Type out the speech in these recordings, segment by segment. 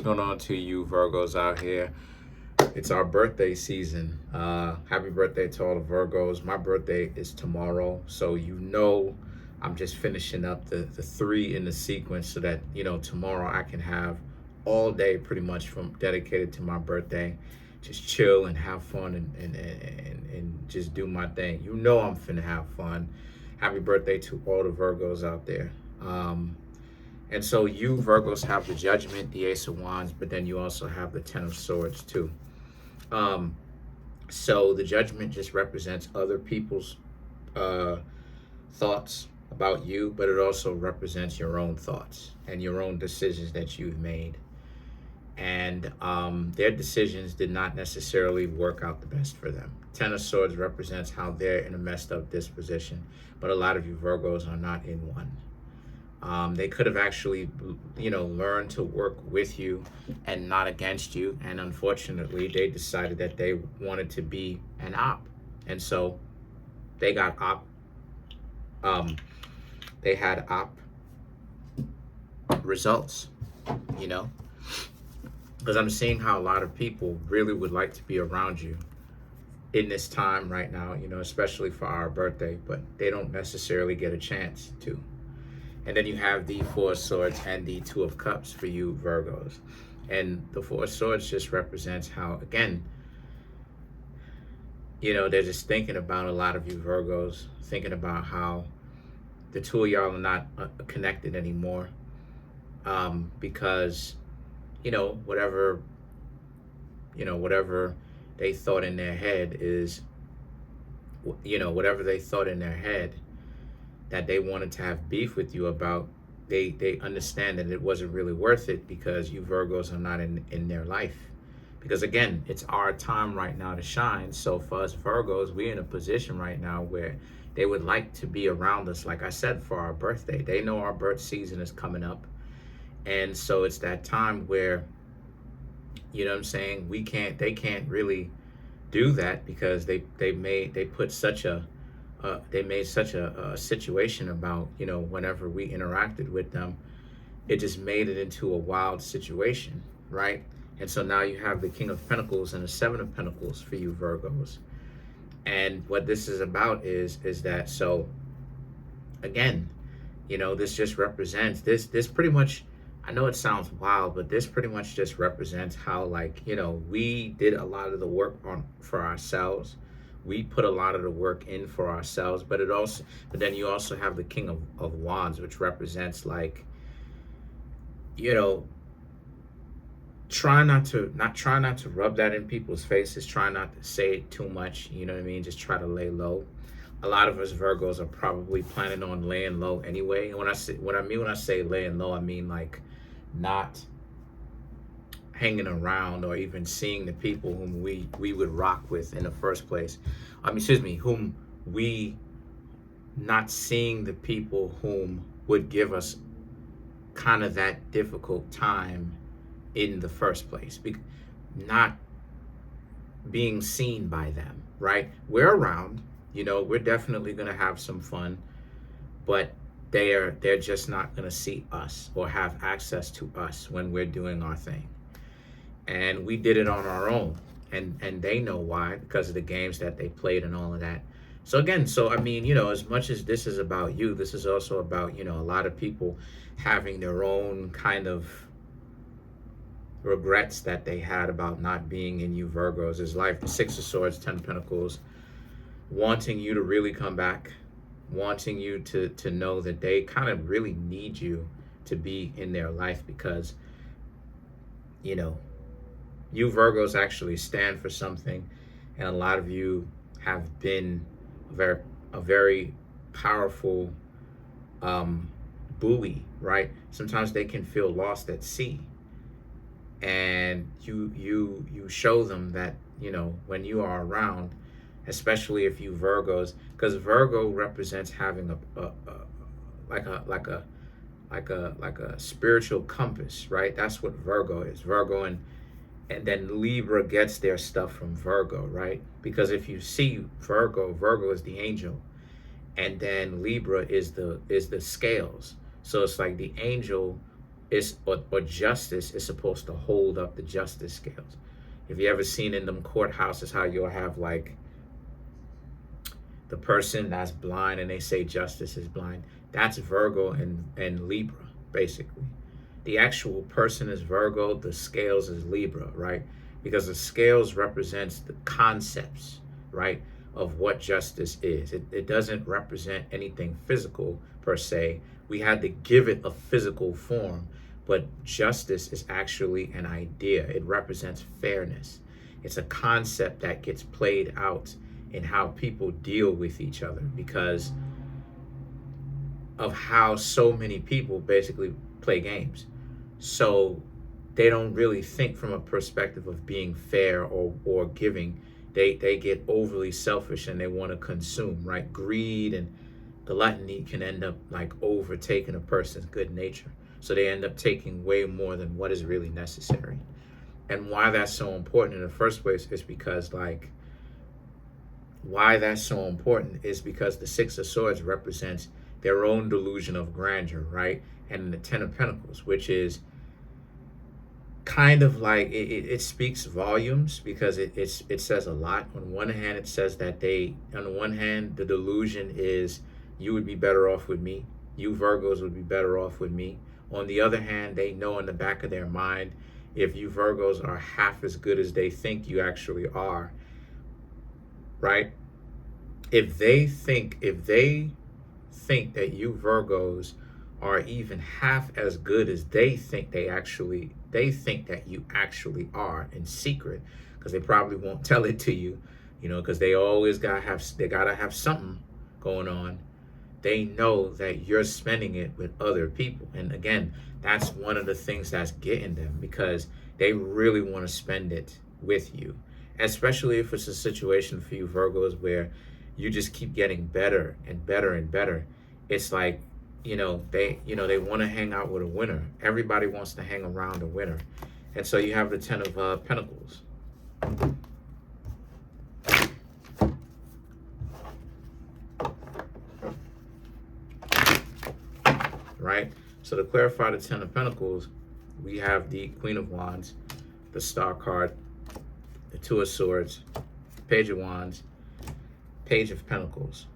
What's going on to you Virgos out here? It's our birthday season. Happy birthday to all the Virgos. My birthday is tomorrow, so I'm just finishing up the three in the sequence so that tomorrow I can have all day pretty much from dedicated to my birthday. Just chill and have fun and just do my thing. I'm finna have fun. Happy birthday to all the Virgos out there. And so you Virgos have the Judgment, the Ace of Wands, but then you also have the Ten of Swords too. Um, so the Judgment just represents other people's thoughts about you, but it also represents your own thoughts and your own decisions that you've made. And their decisions did not necessarily work out the best for them. Ten of Swords represents how they're in a messed up disposition, but a lot of you Virgos are not in one. They could have actually, learned to work with you and not against you. And unfortunately, they decided that they wanted to be an op. And so they got op. They had op results, because I'm seeing how a lot of people really would like to be around you in this time right now, especially for our birthday, but they don't necessarily get a chance to. And then you have the Four of Swords and the Two of Cups for you Virgos. And the Four of Swords just represents how, again, they're just thinking about a lot of you Virgos, thinking about how the two of y'all are not connected anymore. Because, whatever they thought in their head is, whatever they thought in their head that they wanted to have beef with you about, they understand that it wasn't really worth it because you Virgos are not in their life. Because again, it's our time right now to shine. So for us Virgos, we're in a position right now where they would like to be around us, like I said, for our birthday. They know our birth season is coming up. And so it's that time where, they can't really do that because they made such a situation about, whenever we interacted with them, it just made it into a wild situation, right? And so now you have the King of Pentacles and the Seven of Pentacles for you Virgos. And what this is about is that, so again, this just represents this pretty much, I know it sounds wild, but this pretty much just represents how, we did a lot of the work for ourselves. We put a lot of the work in for ourselves, but then you also have the King of Wands, which represents try not to rub that in people's faces, try not to say it too much, you know what I mean? Just try to lay low. A lot of us Virgos are probably planning on laying low anyway. And when I say laying low, I mean not hanging around or even seeing the people whom we would rock with in the first place. Whom we not seeing the people whom would give us kind of that difficult time in the first place. Not being seen by them, right? We're around, we're definitely going to have some fun, but they're just not going to see us or have access to us when we're doing our thing. And we did it on our own, and they know why, because of the games that they played and all of that. So again, as much as this is about you, this is also about, a lot of people having their own kind of regrets that they had about not being in you Virgos' life. The Six of Swords, Ten of Pentacles, wanting you to really come back, wanting you to know that they kind of really need you to be in their life, because you Virgos actually stand for something, and a lot of you have been a very powerful buoy, right? Sometimes they can feel lost at sea, and you show them that, when you are around, especially if you Virgos, because Virgo represents having a spiritual compass, right? That's what Virgo is. Virgo and then Libra gets their stuff from Virgo, right? Because if you see Virgo is the angel, and then Libra is the scales. So it's like the angel or justice is supposed to hold up the justice scales. If you ever seen in them courthouses how you'll have like the person that's blind and they say justice is blind, that's Virgo and Libra, basically. The actual person is Virgo, the scales is Libra, right? Because the scales represents the concepts, right, of what justice is. It doesn't represent anything physical per se. We had to give it a physical form, but justice is actually an idea. It represents fairness. It's a concept that gets played out in how people deal with each other because of how so many people basically play games. So they don't really think from a perspective of being fair or giving. They get overly selfish and they want to consume, right? Greed and gluttony can end up like overtaking a person's good nature. So they end up taking way more than what is really necessary. And why that's so important in the first place is because like why that's so important is because the Six of Swords represents their own delusion of grandeur, right? And the Ten of Pentacles, which is kind of like it speaks volumes because it says a lot. On one hand, it says that on the one hand, the delusion is you would be better off with me. You Virgos would be better off with me. On the other hand, they know in the back of their mind, if you Virgos are half as good as they think you actually are, right? If they think that you Virgos are even half as good as they think that you actually are in secret, because they probably won't tell it to you, because they always gotta have something going on. They know that you're spending it with other people. And again, that's one of the things that's getting them, because they really want to spend it with you, especially if it's a situation for you Virgos where you just keep getting better and better and better. It's like, they want to hang out with a winner. Everybody wants to hang around a winner. And so you have the Ten of Pentacles. Right? So to clarify the Ten of Pentacles, we have the Queen of Wands, the Star card, the Two of Swords, Page of Wands, Page of Pentacles.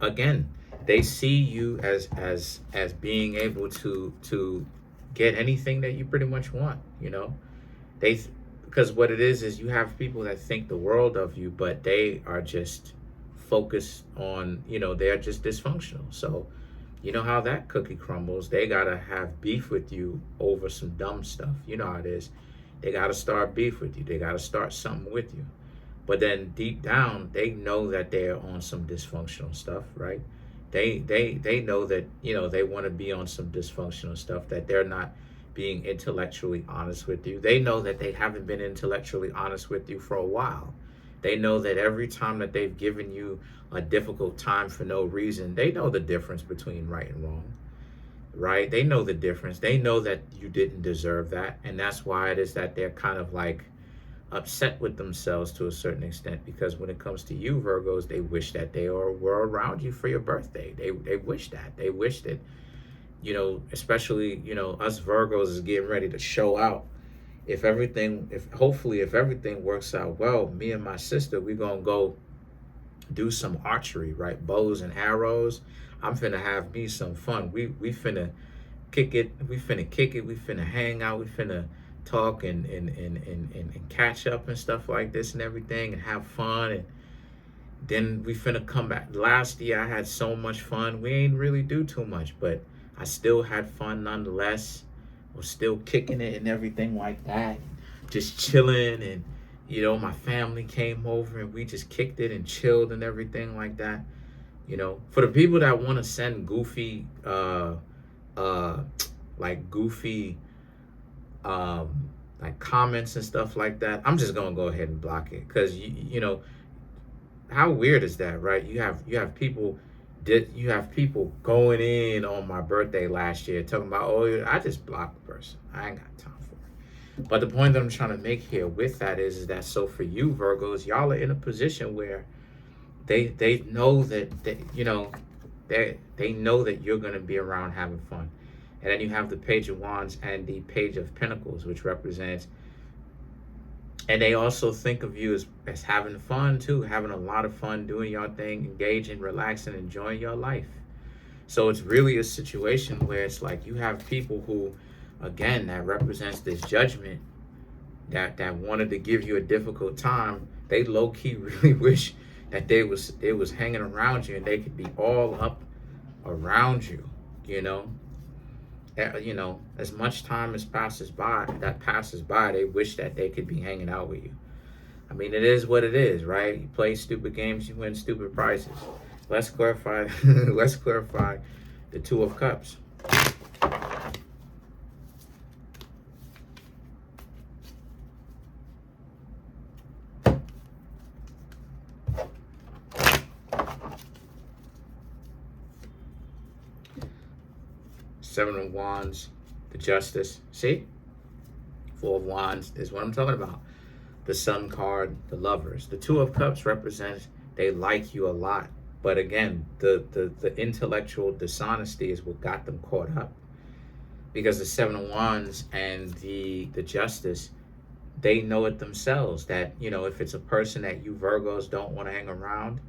Again, they see you as being able to get anything that you pretty much want, because what it is you have people that think the world of you, but they are just focused on, they're just dysfunctional. So you know how that cookie crumbles. They gotta have beef with you over some dumb stuff. You know how it is. They gotta start beef with you. They gotta start something with you. But then deep down, they know that they're on some dysfunctional stuff, right? They know that, they want to be on some dysfunctional stuff, that they're not being intellectually honest with you. They know that they haven't been intellectually honest with you for a while. They know that every time that they've given you a difficult time for no reason, they know the difference between right and wrong, right? They know the difference. They know that you didn't deserve that. And that's why it is that they're kind of like upset with themselves to a certain extent, because when it comes to you Virgos, they wish that they were around you for your birthday. They wish that. They wish that, especially, us Virgos is getting ready to show out. If everything works out well, me and my sister, we're gonna go do some archery, right? Bows and arrows. I'm finna have me some fun. We finna kick it. We finna hang out. We finna talk and catch up and stuff like this and everything and have fun. And then we finna come back. Last year I had so much fun. We ain't really do too much, but I still had fun nonetheless. Was still kicking it and everything like that. Just chilling, and my family came over and we just kicked it and chilled and everything like that. For the people that want to send goofy like comments and stuff like that, I'm just gonna go ahead and block it, because how weird is that, right? You have people going in on my birthday last year talking about, oh, I just blocked the person. I ain't got time for it. But the point that I'm trying to make here with that is that, so for you Virgos, y'all are in a position where they know that they know that you're going to be around having fun. And then you have the Page of Wands and the Page of Pentacles, which represents, and they also think of you as having fun too, having a lot of fun, doing your thing, engaging, relaxing, enjoying your life. So it's really a situation where it's like you have people who, again, that represents this judgment that wanted to give you a difficult time. They low-key really wish that they was hanging around you and they could be all up around you, you know. As much time as passes by, they wish that they could be hanging out with you. I mean, it is what it is, right? You play stupid games, you win stupid prizes. Let's clarify let's clarify the Two of Cups. Seven of Wands, the Justice. See? Four of Wands is what I'm talking about. The Sun card, the Lovers. The Two of Cups represents they like you a lot. But again, the intellectual dishonesty is what got them caught up. Because the Seven of Wands and the Justice, they know it themselves that, if it's a person that you Virgos don't want to hang around,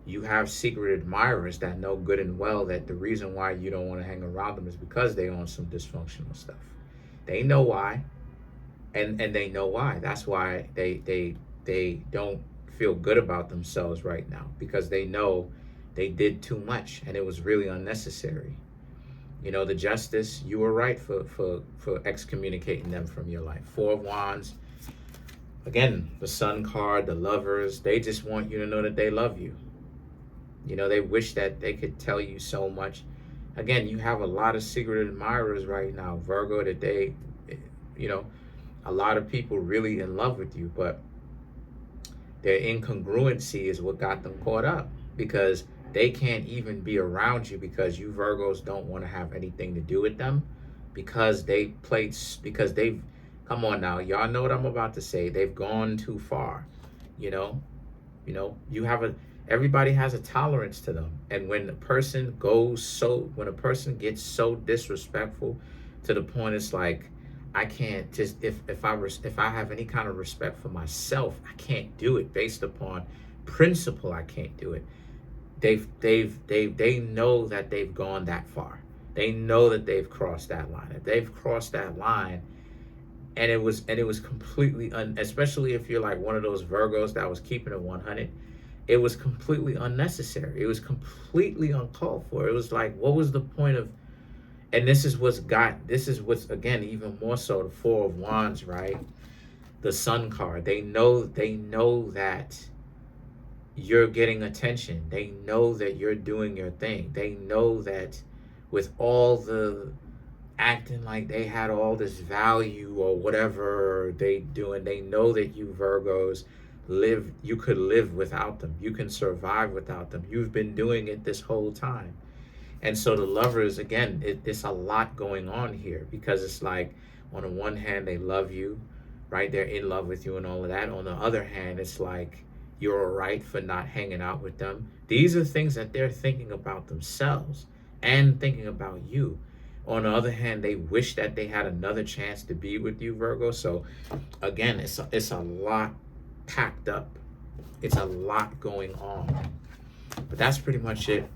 you have secret admirers that know good and well that the reason why you don't want to hang around them is because they own some dysfunctional stuff. They know why, and they know why. That's why they don't feel good about themselves right now, because they know they did too much and it was really unnecessary. The Justice, you were right for excommunicating them from your life. Four of Wands, again, the Sun card, the Lovers, they just want you to know that they love you. They wish that they could tell you so much. Again, you have a lot of secret admirers right now, Virgo, that they, a lot of people really in love with you, but their incongruency is what got them caught up, because they can't even be around you because you Virgos don't want to have anything to do with them, because they've, come on now, y'all know what I'm about to say, they've gone too far. Everybody has a tolerance to them, and when a person gets so disrespectful to the point it's like, I can't just, if I have any kind of respect for myself, I can't do it based upon principle. I can't do it. They know that they've gone that far. They know that they've crossed that line. If they've crossed that line, and it was completely especially if you're like one of those Virgos that was keeping it 100, it was completely unnecessary. It was completely uncalled for. It was like, what was the point of? And this is what's again even more so the Four of Wands, right? The Sun card. They know that you're getting attention. They know that you're doing your thing. They know that with all the acting like they had all this value or whatever they doing, they know that you Virgos you could live without them. You can survive without them. You've been doing it this whole time. And so the Lovers, again, it's a lot going on here, because it's like, on the one hand, they love you, right? They're in love with you and all of that. On the other hand, it's like, you're all right for not hanging out with them. These are things that they're thinking about themselves and thinking about you. On the other hand, they wish that they had another chance to be with you, Virgo. So again, it's a lot packed up. It's a lot going on. But that's pretty much it.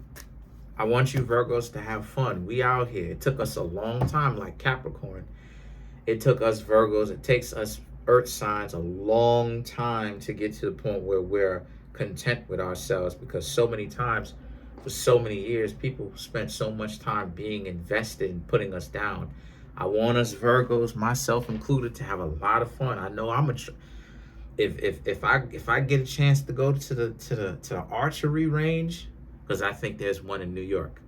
I want you Virgos to have fun. We out here. It took us a long time, like Capricorn. It took us Virgos, it takes us Earth signs a long time to get to the point where we're content with ourselves, because so many times, for so many years, people spent so much time being invested in putting us down. I want us Virgos, myself included, to have a lot of fun. I know if I get a chance to go to the archery range, because I think there's one in New York,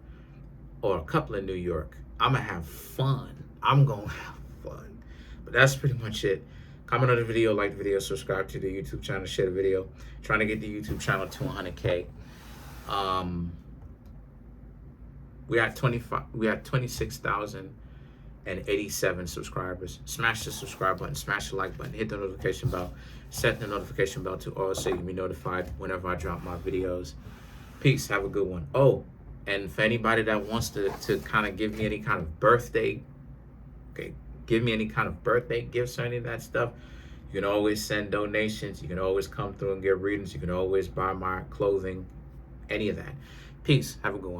or a couple in New York, I'm gonna have fun. I'm gonna have fun. But that's pretty much it. Comment on the video, like the video, subscribe to the YouTube channel, share the video. Trying to get the YouTube channel to 100K. We at 26,000 187 subscribers. Smash the subscribe button, smash the like button, hit the notification bell, set the notification bell to all so you can be notified whenever I drop my videos. Peace. Have a good one. Oh, and for anybody that wants to kind of give me any kind of birthday, give me any kind of birthday gifts or any of that stuff, you can always send donations. You can always come through and get readings. You can always buy my clothing, any of that. Peace. Have a good one.